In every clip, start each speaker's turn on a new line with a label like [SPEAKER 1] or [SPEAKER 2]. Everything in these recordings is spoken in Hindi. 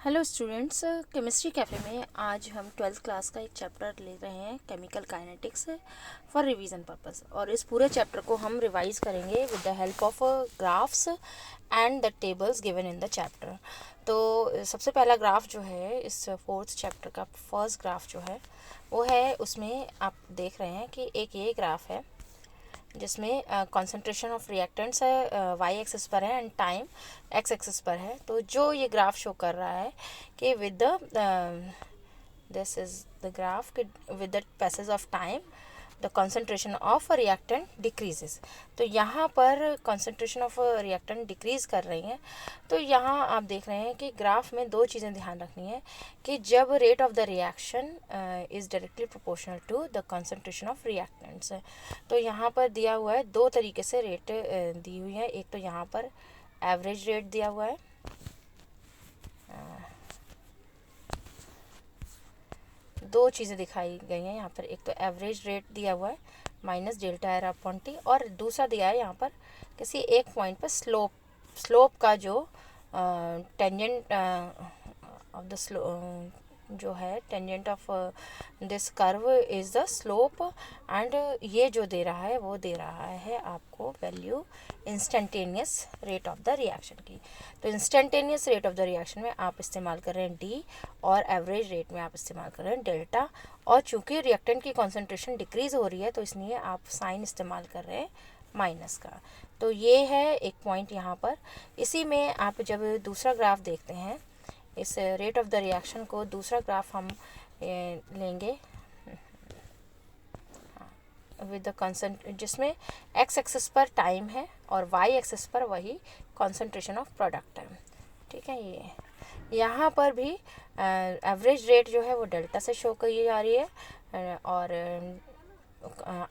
[SPEAKER 1] हेलो स्टूडेंट्स, केमिस्ट्री कैफ़े में आज हम 12th क्लास का एक चैप्टर ले रहे हैं chemical kinetics for revision purpose. और इस पूरे चैप्टर को हम रिवाइज करेंगे with the help of graphs and the tables given in the chapter. तो सबसे पहला ग्राफ जो है इस 4th चैप्टर का फर्स्ट ग्राफ जो है वो है, उसमें आप देख रहे हैं कि एक ये ग्राफ है जिसमें कॉन्सेंट्रेशन ऑफ रिएक्टेंट्स है वाई एक्सिस पर है एंड टाइम एक्स एक्सिस पर है। तो जो ये ग्राफ शो कर रहा है कि with the this is the graph with the passage of time the concentration of reactant decreases. तो यहाँ पर कॉन्सेंट्रेशन ऑफ रिएक्टेंट डिक्रीज कर रही हैं। तो यहाँ आप देख रहे हैं कि ग्राफ में दो चीज़ें ध्यान रखनी है कि जब rate of the reaction is directly proportional to the concentration of reactants. तो यहाँ पर दिया हुआ है दो तरीके से रेट दी हुई है। एक तो यहाँ पर एवरेज रेट दिया हुआ है, दो चीज़ें दिखाई गई हैं यहाँ पर। एक तो एवरेज रेट दिया हुआ है minus delta R upon T, और दूसरा दिया है यहाँ पर किसी एक पॉइंट पर स्लोप का जो टेंजेंट ऑफ द जो है tangent of this curve is the slope. And ये जो दे रहा है वो दे रहा है आपको value instantaneous rate of the reaction की। तो instantaneous rate of the reaction में आप इस्तेमाल कर रहे हैं डी, और एवरेज रेट में आप इस्तेमाल कर रहे हैं डेल्टा। और चूंकि रिएक्टेंट की कॉन्सेंट्रेशन डिक्रीज हो रही है तो इसलिए आप साइन इस्तेमाल कर रहे हैं माइनस का। तो ये है एक पॉइंट यहाँ पर। इसी में आप जब दूसरा ग्राफ देखते हैं, इस रेट ऑफ द रिएक्शन को दूसरा ग्राफ हम लेंगे विद द कॉन्सेंट, जिसमें एक्स एक्सिस पर टाइम है और वाई एक्सिस पर वही कॉन्सेंट्रेशन ऑफ प्रोडक्ट है। ठीक है, ये यहाँ पर भी एवरेज रेट जो है वो डेल्टा से शो की जा रही है। और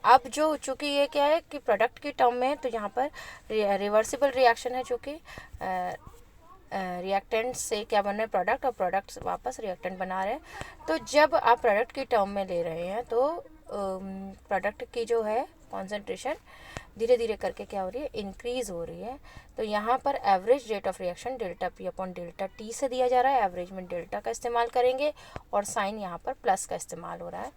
[SPEAKER 1] अब जो चूँकि ये क्या है कि प्रोडक्ट की टर्म में है, तो यहाँ पर रिवर्सिबल रिएक्शन है, चूँकि रिएक्टेंट से क्या बन रहा है प्रोडक्ट, और प्रोडक्ट वापस रिएक्टेंट बना रहे हैं। तो जब आप प्रोडक्ट की टर्म में ले रहे हैं तो प्रोडक्ट की जो है कॉन्सेंट्रेशन धीरे धीरे करके क्या हो रही है, इंक्रीज़ हो रही है। तो यहाँ पर average rate of reaction delta P upon delta T से दिया जा रहा है। एवरेज में डेल्टा का इस्तेमाल करेंगे और साइन यहाँ पर प्लस का इस्तेमाल हो रहा है।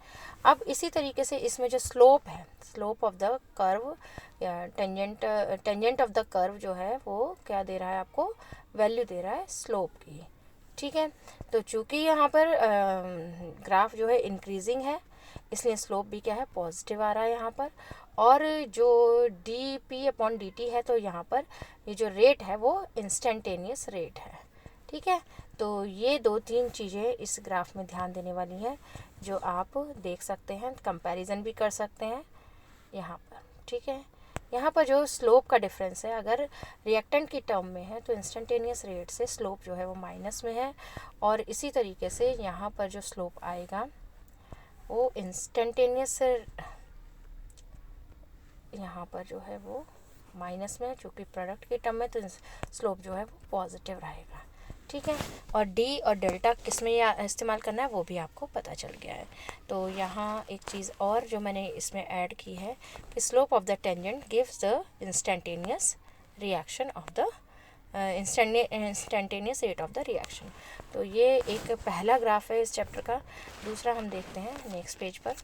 [SPEAKER 1] अब इसी तरीके से इसमें जो स्लोप है, स्लोप ऑफ द कर्व या टेंजेंट ऑफ द कर्व जो है वो क्या दे रहा है आपको, वैल्यू दे रहा है स्लोप की। ठीक है, तो चूँकि यहाँ पर ग्राफ जो है इंक्रीजिंग है इसलिए स्लोप भी क्या है, पॉजिटिव आ रहा है यहाँ पर। और जो D P upon D T है तो यहाँ पर ये जो रेट है वो इंस्टेंटेनियस रेट है। ठीक है, तो ये दो तीन चीज़ें इस ग्राफ में ध्यान देने वाली हैं जो आप देख सकते हैं, कंपैरिजन भी कर सकते हैं यहाँ पर। ठीक है, यहाँ पर जो स्लोप का डिफरेंस है, अगर रिएक्टेंट की टर्म में है तो इंस्टेंटेनियस रेट से स्लोप जो है वो माइनस में है, और इसी तरीके से यहाँ पर जो स्लोप आएगा वो इंस्टेंटेनियस यहाँ पर जो है वो माइनस में है, चूँकि प्रोडक्ट की टर्म में तो स्लोप जो है वो पॉजिटिव रहेगा। ठीक है, और डी और डेल्टा किस में इस्तेमाल करना है वो भी आपको पता चल गया है। तो यहाँ एक चीज़ और जो मैंने इसमें ऐड की है कि slope of the tangent gives the instantaneous reaction of the instantaneous rate of the reaction. तो ये एक पहला ग्राफ है इस चैप्टर का। दूसरा हम देखते हैं नेक्स्ट पेज पर।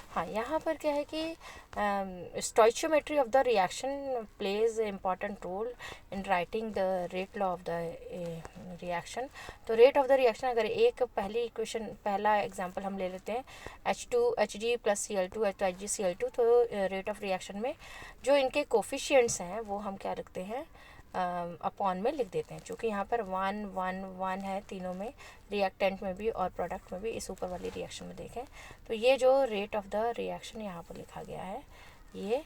[SPEAKER 1] हाँ, यहाँ पर क्या है कि stoichiometry of the reaction plays important role in writing the rate law of the reaction. तो रेट ऑफ द रिएक्शन, अगर एक पहला एग्जांपल हम ले लेते हैं H2Hg प्लस Cl2 H2HgCl2, तो रेट ऑफ रिएक्शन में जो इनके कोफिशिएंट्स हैं वो हम क्या रखते हैं, अपॉन में लिख देते हैं। चूँकि यहाँ पर 1 1 1 है तीनों में, रिएक्टेंट में भी और प्रोडक्ट में भी। इस ऊपर वाली रिएक्शन में देखें तो ये जो रेट ऑफ द रिएक्शन यहाँ पर लिखा गया है, ये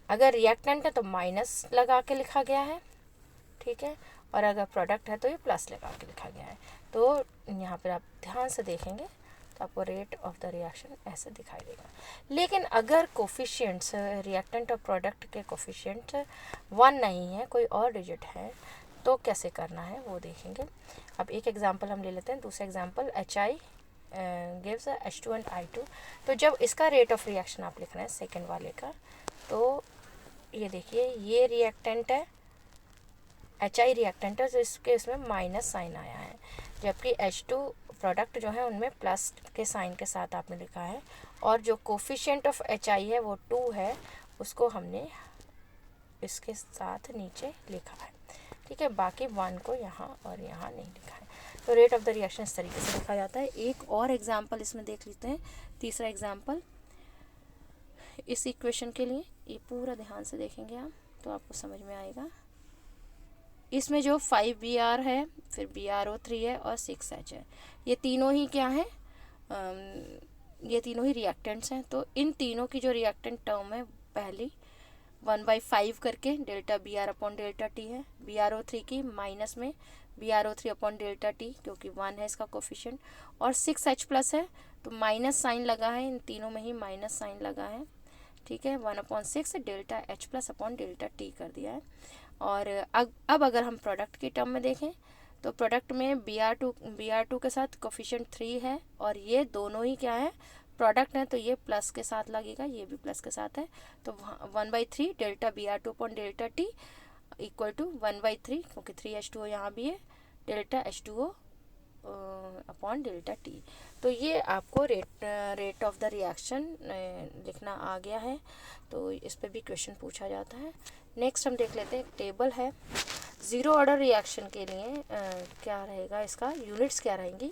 [SPEAKER 1] अगर रिएक्टेंट है तो माइनस लगा के लिखा गया है। ठीक है, और अगर प्रोडक्ट है तो ये प्लस लगा के लिखा गया है। तो यहाँ पर आप ध्यान से देखेंगे तो आपको रेट ऑफ द रिएक्शन ऐसे दिखाई देगा। लेकिन अगर कोफिशिएंट्स रिएक्टेंट और प्रोडक्ट के कोफिशिएंट 1 नहीं है, कोई और डिजिट है, तो कैसे करना है वो देखेंगे। अब एक एग्जांपल हम ले लेते हैं। दूसरा example HI gives H2 and I2। तो जब इसका रेट ऑफ रिएक्शन आप लिख रहे हैं सेकेंड वाले का, तो ये देखिए ये रिएक्टेंट है HI रिएक्टेंट है तो इसके इसमें माइनस साइन आया है, जबकि H2 प्रोडक्ट जो है उनमें प्लस के साइन के साथ आपने लिखा है, और जो कोफिशिएंट ऑफ HI है वो 2 है, उसको हमने इसके साथ नीचे लिखा है। ठीक है, बाकी 1 को यहाँ और यहाँ नहीं लिखा है। तो रेट ऑफ द रिएक्शन इस तरीके से लिखा जाता है। एक और एग्जाम्पल इसमें देख लेते हैं, तीसरा एग्जाम्पल इस इक्वेशन के लिए। ये पूरा ध्यान से देखेंगे आप तो आपको समझ में आएगा। इसमें जो 5Br है, फिर BrO3 है और 6H है, ये तीनों ही क्या है, ये तीनों ही रिएक्टेंट्स हैं। तो इन तीनों की जो रिएक्टेंट टर्म है पहली 1/5 करके delta Br upon delta T है, BrO3 की माइनस में BrO3 अपॉन डेल्टा T क्योंकि 1 है इसका कोफिशिएंट, और 6H प्लस है तो माइनस साइन लगा है, इन तीनों में ही माइनस साइन लगा है। ठीक है, 1/6 delta H plus upon delta T कर दिया है। और अब अगर हम प्रोडक्ट की टर्म में देखें तो प्रोडक्ट में Br2 के साथ कोफिशिएंट 3 है, और ये दोनों ही क्या है, प्रोडक्ट है, तो ये प्लस के साथ लगेगा, ये भी प्लस के साथ है। तो 1/3 delta Br2 upon delta T equal to 1/3 क्योंकि 3H2O यहाँ भी है, delta H2O upon delta T। तो ये आपको रेट ऑफ द रिएक्शन लिखना आ गया है, तो इस पर भी क्वेश्चन पूछा जाता है। नेक्स्ट हम देख लेते हैं, एक टेबल है ज़ीरो ऑर्डर रिएक्शन के लिए। क्या रहेगा इसका, यूनिट्स क्या रहेंगी,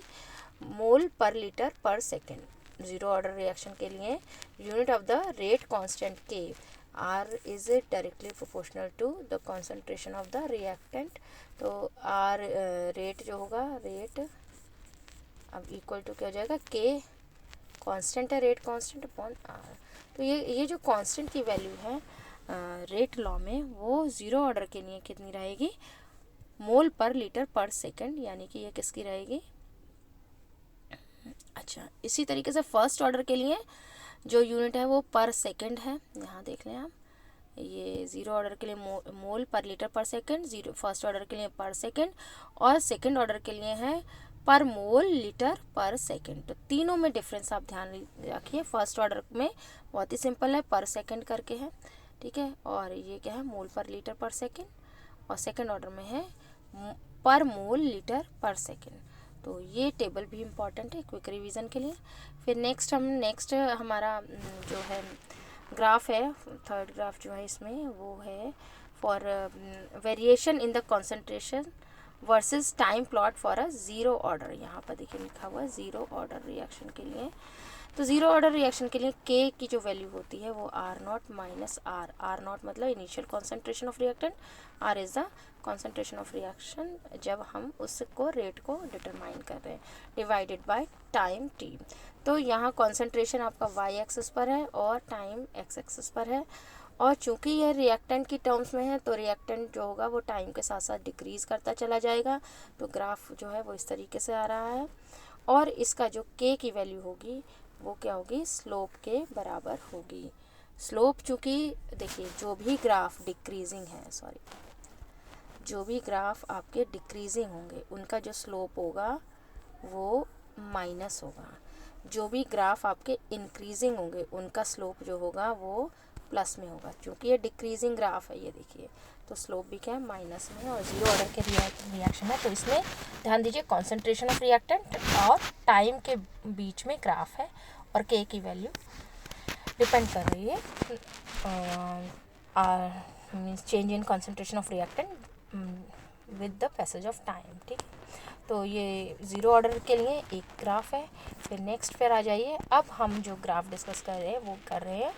[SPEAKER 1] मोल पर लीटर पर सेकेंड। ज़ीरो ऑर्डर रिएक्शन के लिए unit of the rate constant K, R is directly proportional to the concentration of the reactant. तो R रेट जो होगा, रेट अब इक्वल टू क्या हो जाएगा, K कांस्टेंट है, रेट कांस्टेंट अपॉन R। तो ये जो कांस्टेंट की वैल्यू है रेट लॉ में, वो ज़ीरो ऑर्डर के लिए कितनी रहेगी, मोल पर लीटर पर सेकंड, यानी कि ये किसकी रहेगी। अच्छा, इसी तरीके से फर्स्ट ऑर्डर के लिए जो यूनिट है वो पर सेकंड है, यहाँ देख लें आप, ये ज़ीरो ऑर्डर के लिए मोल पर लीटर पर सेकंड, ज़ीरो फर्स्ट ऑर्डर के लिए पर सेकंड, और सेकंड ऑर्डर के लिए है पर मोल लीटर पर सेकंड। तो तीनों में डिफरेंस आप ध्यान रखिए। फर्स्ट ऑर्डर में बहुत ही सिंपल है, पर सेकंड करके है, ठीक है, और ये क्या है, मोल पर लीटर पर सेकंड, और सेकंड ऑर्डर में है पर मोल लीटर पर सेकंड। तो ये टेबल भी इम्पॉर्टेंट है क्विक रिवीजन के लिए। फिर नेक्स्ट हमारा जो है ग्राफ है, थर्ड ग्राफ जो है इसमें वो है for variation in the concentration versus time plot for a zero order. यहाँ पर देखिए लिखा हुआ है ज़ीरो ऑर्डर रिएक्शन के लिए। तो ज़ीरो ऑर्डर रिएक्शन के लिए K की जो वैल्यू होती है वो R0 माइनस R, R0 मतलब initial concentration of reactant, R is the concentration of reaction जब हम उसको रेट को डिटरमाइन कर रहे हैं, डिवाइडेड बाय टाइम T। तो यहाँ कॉन्सेंट्रेशन आपका y एक्सिस पर है और टाइम x एक्सिस पर है, और चूंकि यह रिएक्टेंट की टर्म्स में है तो रिएक्टेंट जो होगा वो टाइम के साथ साथ डिक्रीज़ करता चला जाएगा। तो ग्राफ जो है वो इस तरीके से आ रहा है, और इसका जो K की वैल्यू होगी वो क्या होगी, स्लोप के बराबर होगी। स्लोप चूँकि देखिए जो भी ग्राफ डिक्रीजिंग है, जो भी ग्राफ आपके डिक्रीजिंग होंगे उनका जो स्लोप होगा वो माइनस होगा, जो भी ग्राफ आपके इंक्रीजिंग होंगे उनका स्लोप जो होगा वो प्लस में होगा। क्योंकि ये डिक्रीजिंग ग्राफ है, ये देखिए, तो स्लोप भी क्या है, माइनस में है, और ज़ीरो ऑर्डर के रिएक्शन है। तो इसमें ध्यान दीजिए कॉन्सेंट्रेशन ऑफ रिएक्टेंट और टाइम के बीच में ग्राफ है, और K की वैल्यू डिपेंड कर रही है means change in concentration of reactant with the passage of time. ठीक, तो ये ज़ीरो ऑर्डर के लिए एक ग्राफ है। फिर नेक्स्ट पर आ जाइए, अब हम जो ग्राफ डिस्कस कर रहे हैं वो कर रहे हैं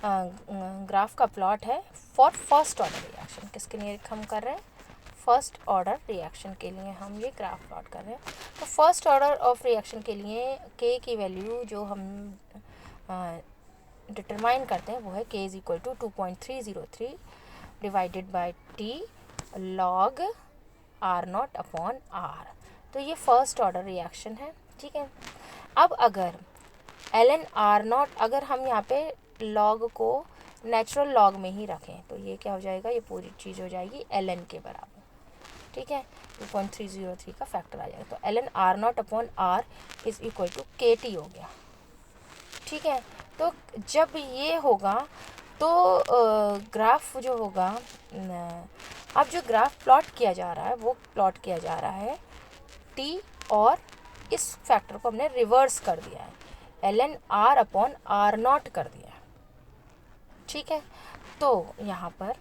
[SPEAKER 1] ग्राफ का प्लॉट है फॉर फर्स्ट ऑर्डर रिएक्शन। किसके लिए हम कर रहे हैं, फर्स्ट ऑर्डर रिएक्शन के लिए हम ये ग्राफ प्लॉट कर रहे हैं। तो फर्स्ट ऑर्डर ऑफ रिएक्शन के लिए K की वैल्यू जो हम डिटरमाइन करते हैं वो है K is equal to 2.303 divided by T log R0 upon R। तो ये फर्स्ट ऑर्डर रिएक्शन है, ठीक है। अब अगर ln R0, अगर हम यहाँ पे लॉग को नेचुरल लॉग में ही रखें तो ये क्या हो जाएगा, ये पूरी चीज़ हो जाएगी ln के बराबर, ठीक है। 2.303 का फैक्टर आ जाएगा, तो ln R0 upon R is equal to KT हो गया, ठीक है। तो जब ये होगा तो ग्राफ जो होगा अब जो ग्राफ प्लॉट किया जा रहा है वो प्लॉट किया जा रहा है टी, और इस फैक्टर को हमने रिवर्स कर दिया है, ln r upon r not कर दिया है। ठीक है, तो यहाँ पर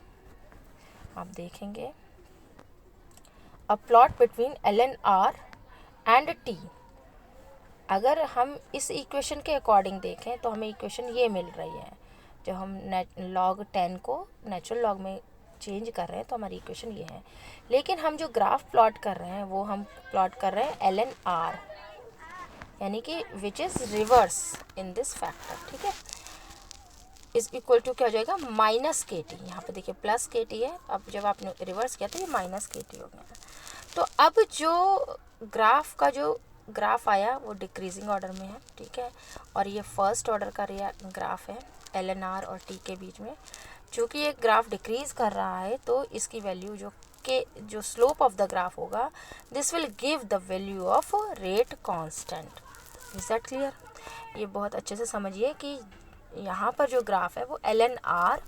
[SPEAKER 1] आप देखेंगे a plot between ln r and t। अगर हम इस इक्वेशन के अकॉर्डिंग देखें तो हमें इक्वेशन ये मिल रही है, जब हम log 10 को नेचुरल लॉग में चेंज कर रहे हैं तो हमारी इक्वेशन ये है। लेकिन हम जो ग्राफ प्लॉट कर रहे हैं वो हम प्लॉट कर रहे हैं ln r, यानी कि which is reverse in this factor. ठीक है, इज इक्वल टू क्या हो जाएगा, माइनस के टी। यहाँ पे देखिए प्लस के टी है, अब जब आपने रिवर्स किया तो ये माइनस के टी हो गया। तो अब जो ग्राफ आया वो डिक्रीजिंग ऑर्डर में है। ठीक है, और ये फर्स्ट ऑर्डर का ग्राफ है ln r और t के बीच में। चूँकि ये ग्राफ डिक्रीज कर रहा है तो इसकी वैल्यू जो स्लोप ऑफ द ग्राफ होगा, this will give the value of rate constant. Is that clear? ये बहुत अच्छे से समझिए कि यहाँ पर जो ग्राफ है वो ln r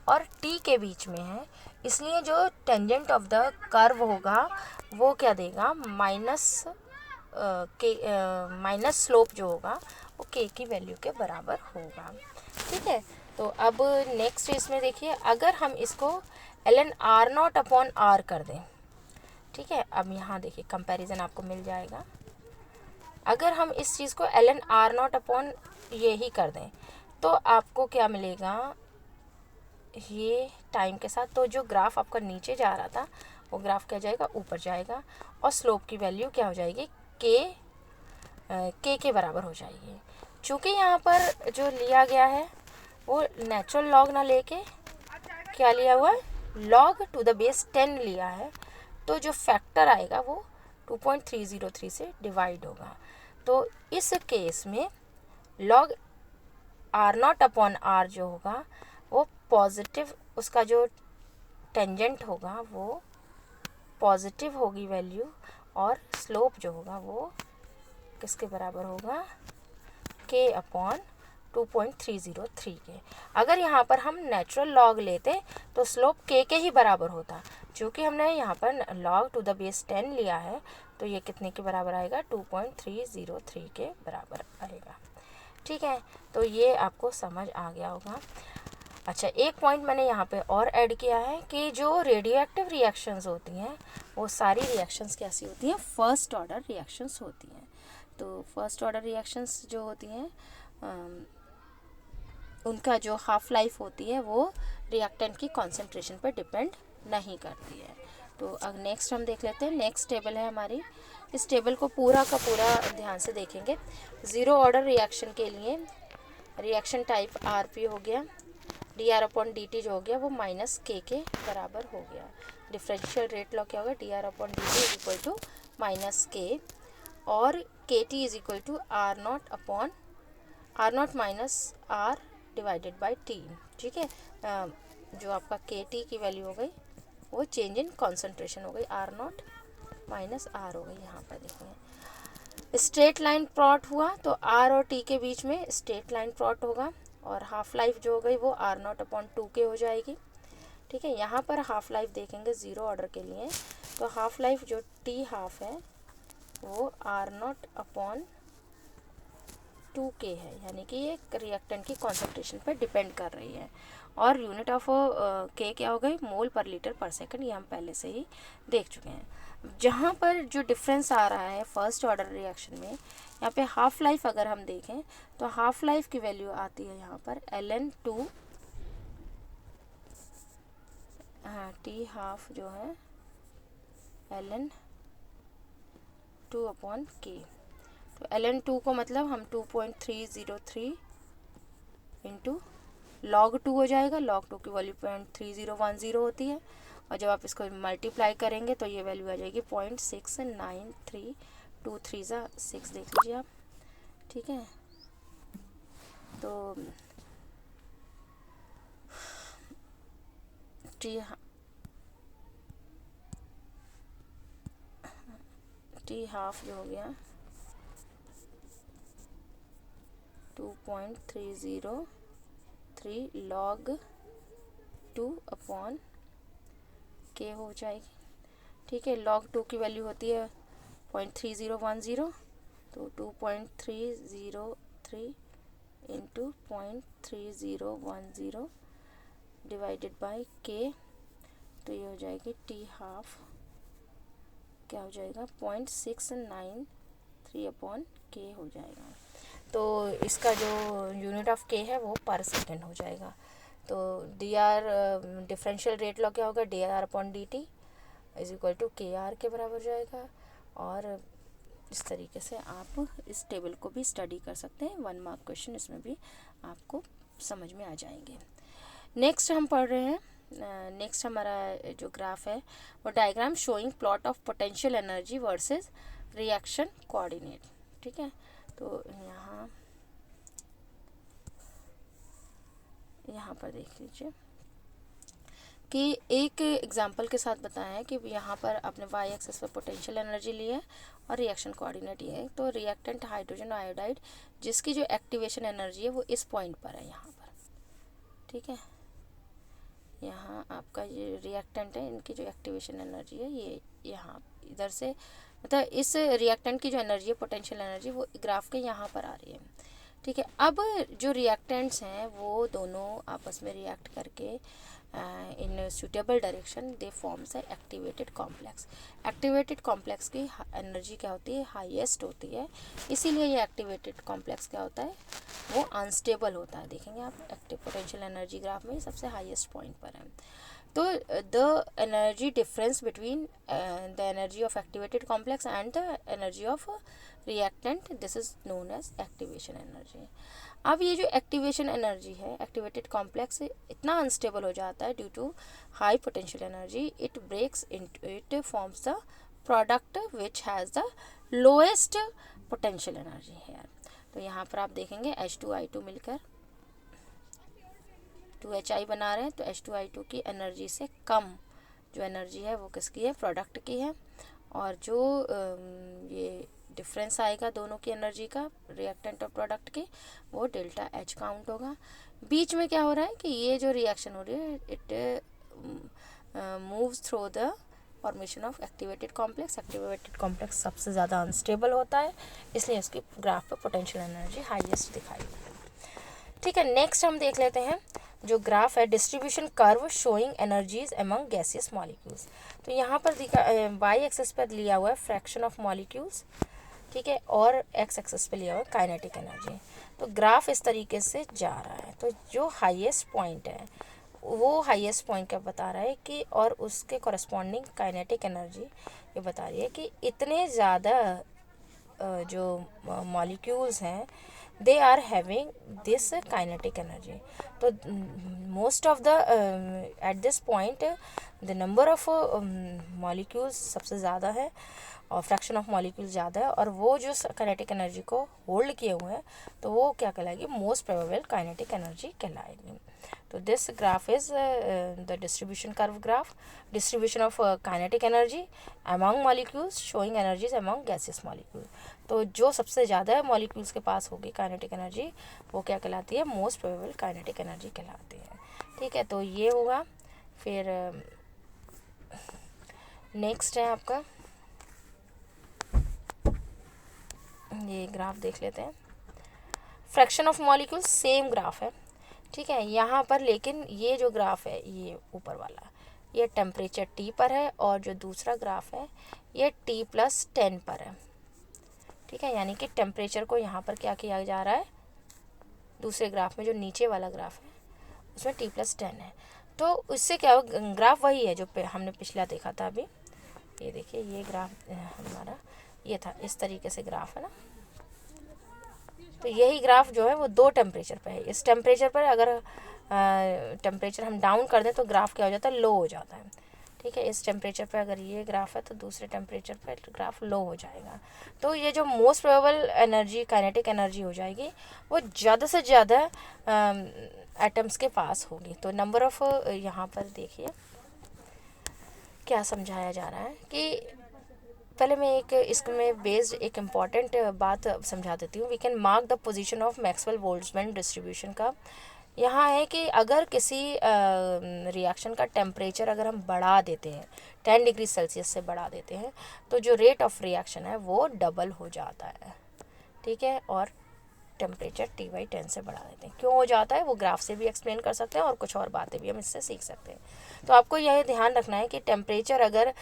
[SPEAKER 1] और t के बीच में है, इसलिए जो टेंजेंट ऑफ द कर्व होगा वो क्या देगा, माइनस स्लोप जो होगा वो k की वैल्यू के बराबर होगा। ठीक है, तो अब नेक्स्ट इसमें देखिए, अगर हम इसको ln r not upon r कर दें। ठीक है, अब यहाँ देखिए कंपैरिजन आपको मिल जाएगा। अगर हम इस चीज़ को ln r नॉट अपॉन ये ही कर दें तो आपको क्या मिलेगा, ये टाइम के साथ तो जो ग्राफ आपका नीचे जा रहा था वो ग्राफ क्या जाएगा, ऊपर जाएगा, और स्लोप की वैल्यू क्या हो जाएगी, के बराबर हो जाएगी। चूँकि यहाँ पर जो लिया गया है वो नेचुरल लॉग ना लेके क्या लिया हुआ है, log टू द बेस 10 लिया है, तो जो फैक्टर आएगा वो 2.303 से डिवाइड होगा। तो इस केस में log r not upon r जो होगा वो पॉजिटिव, उसका जो टेंजेंट होगा वो पॉजिटिव होगी वैल्यू, और स्लोप जो होगा वो किसके बराबर होगा, k अपॉन 2.303 के। अगर यहाँ पर हम नेचुरल लॉग लेते तो स्लोप k के ही बराबर होता। चूँकि हमने यहाँ पर log टू द बेस 10 लिया है तो ये कितने के बराबर आएगा, 2.303 के बराबर आएगा। ठीक है, तो ये आपको समझ आ गया होगा। अच्छा, एक पॉइंट मैंने यहाँ पे और ऐड किया है कि जो रेडियो एक्टिव रिएक्शंस होती हैं वो सारी रिएक्शंस कैसी होती हैं, फर्स्ट ऑर्डर रिएक्शंस होती हैं। तो फर्स्ट ऑर्डर रिएक्शंस जो होती हैं उनका जो हाफ लाइफ होती है वो रिएक्टेंट की कॉन्सेंट्रेशन पर डिपेंड नहीं करती है। तो अब नेक्स्ट हम देख लेते हैं, नेक्स्ट टेबल है हमारी। इस टेबल को पूरा का पूरा ध्यान से देखेंगे। ज़ीरो ऑर्डर रिएक्शन के लिए रिएक्शन टाइप आरपी हो गया, D R upon D T जो हो गया वो माइनस के बराबर हो गया। डिफरेंशियल रेट लॉ क्या होगा, D R upon D T is equal to minus K, और K T is equal to R not upon R not minus R divided by T. ठीक है, जो आपका के टी की वैल्यू हो गई वो चेंज इन कॉन्सेंट्रेशन हो गई, आर नॉट माइनस आर हो गई। यहाँ पर देखेंगे स्ट्रेट लाइन प्लॉट हुआ तो आर और टी के बीच में स्ट्रेट लाइन प्लॉट होगा, और हाफ लाइफ जो हो गई वो आर नॉट अपॉन 2 के हो जाएगी। ठीक है, यहाँ पर हाफ लाइफ देखेंगे ज़ीरो ऑर्डर के लिए, तो हाफ लाइफ जो टी हाफ है वो आर नॉट अपॉन 2 के है, यानी कि ये रिएक्टेंट की कॉन्सेंट्रेशन पर डिपेंड कर रही है। और यूनिट ऑफ के क्या हो गई, मोल पर लीटर पर सेकंड, ये हम पहले से ही देख चुके हैं। जहाँ पर जो डिफरेंस आ रहा है फर्स्ट ऑर्डर रिएक्शन में, यहाँ पे हाफ लाइफ अगर हम देखें तो हाफ लाइफ की वैल्यू आती है यहाँ पर ln 2, हाँ टी हाफ जो है ln 2 अपॉन के। तो ln 2 को मतलब हम 2.303 इंटू log 2 हो जाएगा, log 2 की वैल्यू 0.3010 होती है, और जब आप इसको मल्टीप्लाई करेंगे तो ये वैल्यू आ जाएगी 0.693236 देख लीजिए आप। ठीक है, तो टी हाफ जो हो गया 2.303 log 2 अपॉन के हो जाएगी। ठीक है, log 2 की वैल्यू होती है 0.3010, तो 2.303 इंटू 0.3010 डिवाइडेड बाई के, तो ये हो जाएगी टी हाफ, क्या हो जाएगा 0.693 अपॉन के हो जाएगा। तो इसका जो यूनिट ऑफ के है वो पर सेकेंड हो जाएगा। तो D R differential rate law क्या होगा, D R upon D T is equal to K R के बराबर हो जाएगा। और इस तरीके से आप इस टेबल को भी स्टडी कर सकते हैं, 1 मार्क क्वेश्चन इसमें भी आपको समझ में आ जाएंगे। नेक्स्ट हम पढ़ रहे हैं, नेक्स्ट हमारा जो ग्राफ है वो diagram showing plot of potential energy versus reaction coordinate. ठीक है, तो यहाँ पर देख लीजिए कि एक एग्जांपल के साथ बताया है कि यहाँ पर आपने वाई एक्सिस पर पोटेंशियल एनर्जी ली है और रिएक्शन कोऑर्डिनेट ये है। तो रिएक्टेंट हाइड्रोजन आयोडाइड जिसकी जो एक्टिवेशन एनर्जी है वो इस पॉइंट पर है यहाँ पर। ठीक है, यहाँ आपका ये रिएक्टेंट है, इनकी जो एक्टिवेशन एनर्जी है ये यहाँ इधर से, मतलब इस रिएक्टेंट की जो एनर्जी है पोटेंशियल एनर्जी वो ग्राफ के यहाँ पर आ रही है। ठीक है, अब जो रिएक्टेंट्स हैं वो दोनों आपस में रिएक्ट करके इन सुटेबल डायरेक्शन दे फॉर्म्स है एक्टिवेटेड कॉम्प्लेक्स। एक्टिवेटेड कॉम्प्लेक्स की एनर्जी क्या होती है, हाईएस्ट होती है, इसीलिए ये एक्टिवेटेड कॉम्प्लेक्स क्या होता है, वो अनस्टेबल होता है। देखेंगे आप एक्टिव पोटेंशियल एनर्जी ग्राफ में सबसे हाईएस्ट पॉइंट पर है। तो the energy difference between the energy of activated complex and the energy of reactant, this is known as activation energy. अब ये जो एक्टिवेशन एनर्जी है, एक्टिवेटेड कॉम्प्लेक्स इतना अनस्टेबल हो जाता है due to high potential energy, it breaks it forms the product which has the lowest potential energy है। तो यहाँ पर आप देखेंगे H2I2 मिलकर 2HI बना रहे हैं, तो H2I2 की एनर्जी से कम जो एनर्जी है वो किसकी है, प्रोडक्ट की है। और जो ये डिफरेंस आएगा दोनों की एनर्जी का, रिएक्टेंट और प्रोडक्ट की, वो डेल्टा H काउंट होगा। बीच में क्या हो रहा है कि ये जो रिएक्शन हो रही है it moves through the formation of activated complex. Activated complex सबसे ज़्यादा अनस्टेबल होता है, इसलिए उसकी ग्राफ पर पोटेंशियल एनर्जी हाईएस्ट दिखाई देती है। ठीक है, नेक्स्ट हम देख लेते हैं जो ग्राफ है distribution curve showing energies among gaseous molecules. तो यहाँ पर वाई एक्सेस पर लिया हुआ है फ्रैक्शन ऑफ मॉलिक्यूल्स, ठीक है, और एक्स एक्सेस पे लिया हुआ है काइनेटिक एनर्जी। तो ग्राफ इस तरीके से जा रहा है। तो जो हाईएस्ट पॉइंट है वो हाईएस्ट पॉइंट क्या बता रहा है कि, और उसके कॉरस्पॉन्डिंग काइनेटिक एनर्जी ये बता रही है कि इतने ज़्यादा जो मॉलिक्यूल्स हैं they are having this kinetic energy. तो most of the at this point the number of molecules सबसे ज़्यादा है और फ्रैक्शन ऑफ मॉलिक्यूल्स ज़्यादा है, और वो जो काइनेटिक एनर्जी को होल्ड किए हुए हैं तो वो क्या कहलाएगी, मोस्ट प्रोबेबल काइनेटिक एनर्जी कहलाएगी। तो this graph is the distribution curve graph, distribution of kinetic energy among molecules showing energies among gaseous molecule. तो जो सबसे ज़्यादा मॉलिक्यूल्स के पास होगी काइनेटिक एनर्जी वो क्या कहलाती है, मोस्ट प्रोबेबल काइनेटिक एनर्जी कहलाती है। ठीक है, तो ये होगा। फिर नेक्स्ट है आपका, ये ग्राफ देख लेते हैं, fraction of molecule, same graph है। ठीक है, यहाँ पर लेकिन ये जो ग्राफ है ये ऊपर वाला ये टेम्परेचर T पर है, और जो दूसरा ग्राफ है ये T+10 पर है। ठीक है, यानी कि टेम्परेचर को यहाँ पर क्या किया जा रहा है, दूसरे ग्राफ में जो नीचे वाला ग्राफ है उसमें T+10 है। तो उससे क्या हो, ग्राफ वही है जो हमने पिछला देखा था अभी। ये देखिए, ये ग्राफ हमारा ये था, इस तरीके से ग्राफ है ना। तो यही ग्राफ जो है वो दो टेम्परेचर पे है। इस टेम्परेचर पर अगर टेम्परेचर हम डाउन कर दें तो ग्राफ क्या हो जाता है, लो हो जाता है। ठीक है, इस टेम्परेचर पे अगर ये ग्राफ है तो दूसरे टेम्परेचर पे ग्राफ लो हो जाएगा। तो ये जो most probable energy kinetic energy हो जाएगी वो ज़्यादा से ज़्यादा एटम्स के पास होगी। तो नंबर ऑफ, यहाँ पर देखिए क्या समझाया जा रहा है कि पहले मैं एक इसमें बेस्ड एक इम्पॉर्टेंट बात समझा देती हूँ। We can mark the position of Maxwell Boltzmann distribution का यहाँ है कि अगर किसी रिएक्शन का टेम्परेचर अगर हम बढ़ा देते हैं 10 डिग्री सेल्सियस से बढ़ा देते हैं तो जो रेट ऑफ रिएक्शन है वो डबल हो जाता है, ठीक है। और टेम्परेचर T/10 से बढ़ा देते हैं। क्यों हो जाता है वो ग्राफ से भी एक्सप्लेन कर सकते हैं और कुछ और बातें भी हम इससे सीख सकते हैं। तो आपको यह ध्यान रखना है कि टेम्परेचर अगर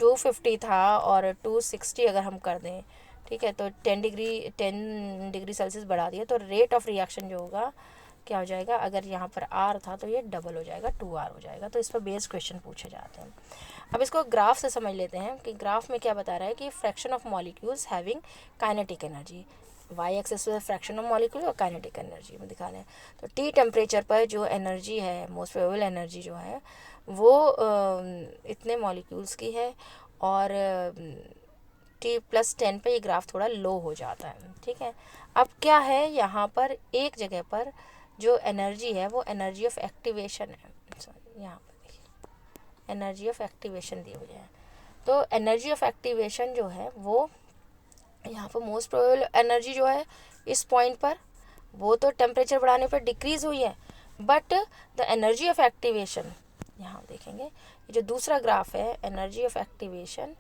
[SPEAKER 1] 250 था और 260 अगर हम कर दें, ठीक है, तो 10 डिग्री सेल्सियस बढ़ा दिया तो रेट ऑफ रिएक्शन जो होगा क्या हो जाएगा, अगर यहाँ पर R था तो ये डबल हो जाएगा, 2R हो जाएगा। तो इस पर बेस्ड क्वेश्चन पूछे जाते हैं। अब इसको ग्राफ से समझ लेते हैं कि ग्राफ में क्या बता रहा है कि fraction of molecules having kinetic energy, Y axis पे फ्रैक्शन ऑफ मॉलिक्यूल और काइनेटिक एनर्जी में दिखा रहे हैं। तो T टेम्परेचर पर जो एनर्जी है, मोस्ट प्रोबेबल एनर्जी जो है वो इतने मॉलिक्यूल्स की है, और T+10 पे ये ग्राफ थोड़ा लो हो जाता है, ठीक है। अब क्या है, यहाँ पर एक जगह पर जो एनर्जी है वो एनर्जी ऑफ एक्टिवेशन है, सॉरी यहाँ पर देखिए एनर्जी ऑफ एक्टिवेशन दी हुई है। तो एनर्जी ऑफ एक्टिवेशन जो है वो यहाँ पर मोस्ट प्रोबेबल एनर्जी जो है इस पॉइंट पर वो तो टेम्परेचर बढ़ाने पर डिक्रीज़ हुई है, but the energy of activation यहाँ देखेंगे, ये जो दूसरा ग्राफ है energy of activation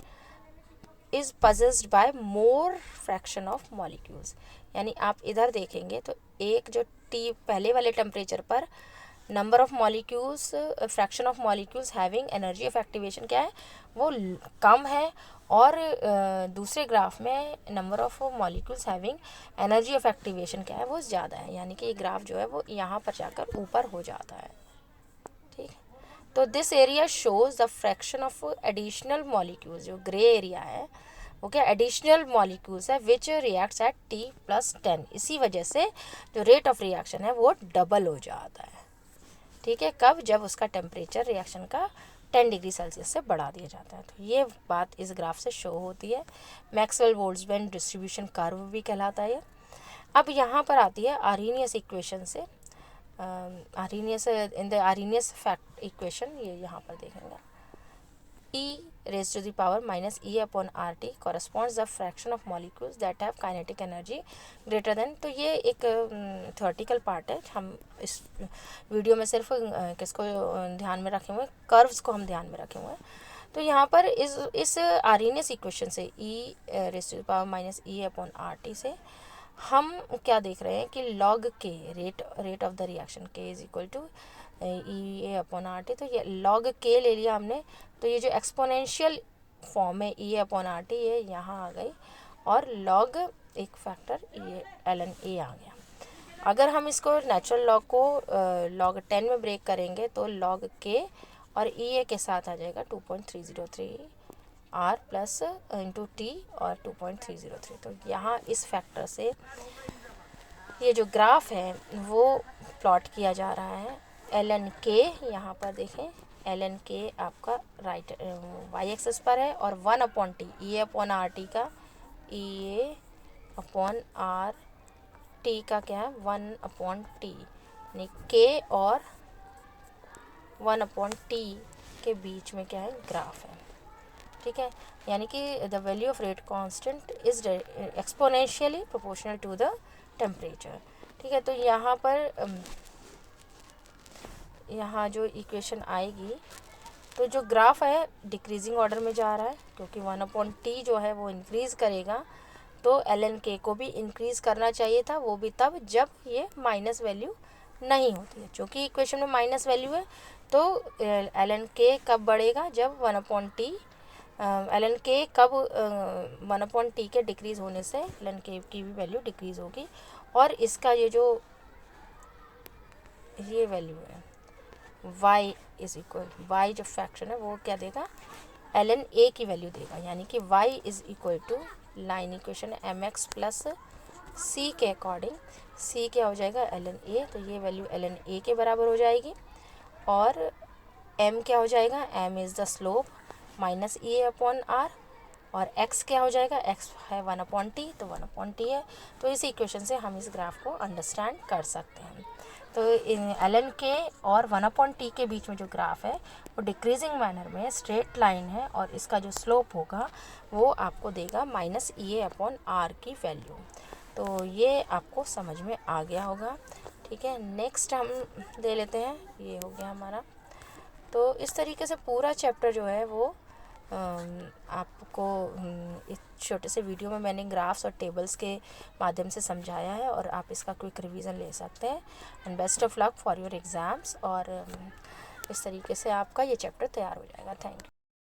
[SPEAKER 1] is possessed bye more fraction of molecules. यानी आप इधर देखेंगे तो एक जो T पहले वाले टेम्परेचर पर number of molecules, fraction of molecules having energy of activation क्या है वो कम है, और दूसरे ग्राफ में number of molecules having energy of activation क्या है वो ज़्यादा है। यानी कि ये ग्राफ जो है वो यहाँ पर जाकर ऊपर हो जाता है, ठीक। तो this area shows the fraction of additional molecules, जो ग्रे एरिया है वो क्या एडिशनल मॉलिक्यूल्स है विच रिएक्ट्स एट T+10। इसी वजह से जो रेट ऑफ रिएक्शन है वो डबल हो जाता है, ठीक है। कब, जब उसका टेम्परेचर रिएक्शन का 10 डिग्री सेल्सियस से बढ़ा दिया जाता है। तो ये बात इस ग्राफ से शो होती है। मैक्सवेल बोल्ट्जमैन डिस्ट्रीब्यूशन कर्व भी कहलाता है। अब यहाँ पर आती है आर्हेनियस इक्वेशन से, Arrhenius in the Arrhenius fact equation, ये यहाँ पर देखेंगे e⁻⁻ E/RT corresponds the fraction of molecules that have kinetic energy greater than। तो ये एक थ्योरेटिकल पार्ट है, हम इस वीडियो में सिर्फ किसको ध्यान में रखे हुए हैं, कर्व्स को हम ध्यान में रखे हुए हैं। तो यहाँ पर इस आर्हेनियस इक्वेशन से e⁻⁻ से हम क्या देख रहे हैं कि log k rate of the reaction k is equal to E/RT। तो ये log k ले लिया हमने, तो ये जो एक्सपोनेंशियल फॉर्म है E/RT ये यहाँ आ गई, और log एक फैक्टर ln A आ गया। अगर हम इसको नेचुरल लॉग को log 10 में ब्रेक करेंगे तो log k और E के साथ आ जाएगा 2.303 R प्लस इंटू T और 2.303। तो यहाँ इस फैक्टर से ये जो ग्राफ है वो प्लॉट किया जा रहा है। ln k यहाँ पर देखें, ln k आपका राइट वाई एक्सिस पर है, और 1/t E/RT का E/RT का क्या है 1/t, यानी k और 1/t के बीच में क्या है ग्राफ है, ठीक है। यानी कि the value of rate constant is exponentially proportional to the temperature, ठीक है। तो यहाँ पर यहाँ जो इक्वेशन आएगी, तो जो ग्राफ है डिक्रीजिंग ऑर्डर में जा रहा है, क्योंकि 1/t जो है वो इंक्रीज़ करेगा, तो ln k को भी इंक्रीज़ करना चाहिए था, वो भी तब जब ये माइनस वैल्यू नहीं होती है। क्योंकि इक्वेशन में माइनस वैल्यू है तो ln k कब बढ़ेगा, जब 1/t ln k कब 1/t के डिक्रीज़ होने से ln k की भी वैल्यू डिक्रीज़ होगी, और इसका ये जो ये वैल्यू है y इज इक्वल, y जो फ्रैक्शन है वो क्या देगा ln a की वैल्यू देगा। यानी कि y is equal to line equation mx plus c के अकॉर्डिंग c क्या हो जाएगा ln a, तो ये वैल्यू ln a के बराबर हो जाएगी, और m क्या हो जाएगा, m is the slope minus E/R, और x क्या हो जाएगा, x है 1/t, तो 1/t है। तो इस इक्वेशन से हम इस ग्राफ को अंडरस्टैंड कर सकते हैं। तो ln k और 1/t के बीच में जो ग्राफ है वो डिक्रीजिंग मैनर में स्ट्रेट लाइन है, और इसका जो स्लोप होगा वो आपको देगा -E/R की वैल्यू। तो ये आपको समझ में आ गया होगा, ठीक है, नेक्स्ट हम ले लेते हैं, ये हो गया हमारा। तो इस तरीके से पूरा चैप्टर जो है वो आपको इस छोटे से वीडियो में मैंने ग्राफ्स और टेबल्स के माध्यम से समझाया है, और आप इसका क्विक रिवीजन ले सकते हैं। And best of luck for your exams. और इस तरीके से आपका ये चैप्टर तैयार हो जाएगा। Thank you.